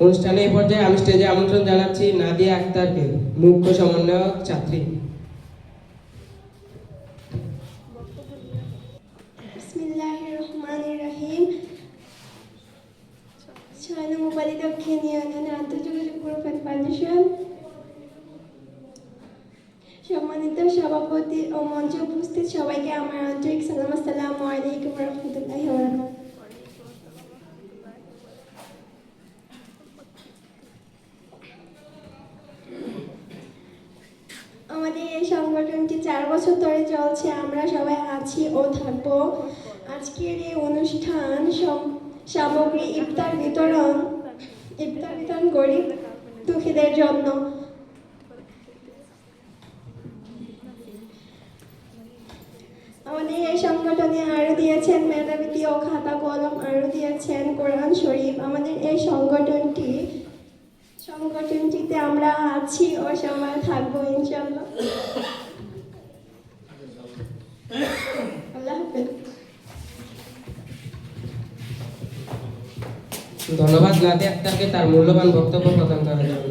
অনুষ্ঠানে এই পর্যায়ে আমি স্টেজে আমন্ত্রণ জানাচ্ছি নাদিয়া আক্তারকে, মুখ্য সমন্বয়ক ছাত্রী। বিসমিল্লাহির রহমানির রহিম। ৬ নং উপাধি দক্ষিণ ইউনিয়নের আন্তঃযোগাযোগ প্রোফাইল ফাউন্ডেশন সম্মানিত সভাপতি ও মঞ্চে উপস্থিত সবাইকে আমার আন্তরিক সালাম। আসসালামু আলাইকুম ওয়া রাহমাতুল্লাহি ওয়া বারাকাতুহু। আমাদের এই সংগঠনটি ৪ বছর ধরে চলছে। আমরা সবাই আছি ও থাকবো। আজকের এই অনুষ্ঠান সামগ্রী ইফতার বিতরণ গরিব দুঃখীদের জন্য। আমাদের এই সংগঠনে আরো দিয়েছেন মেধাবৃত্তি ও খাতা কলম, আরো দিয়েছেন কোরআন শরীফ। আমাদের এই সংগঠনটিতে আমরা আছি ও সবাই থাকবো ইনশাআল্লাহ। আল্লাহ হাফেজ। ধন্যবাদ নাদিয়া আক্তারকে তার মূল্যবান বক্তব্য প্রদান করার জন্য।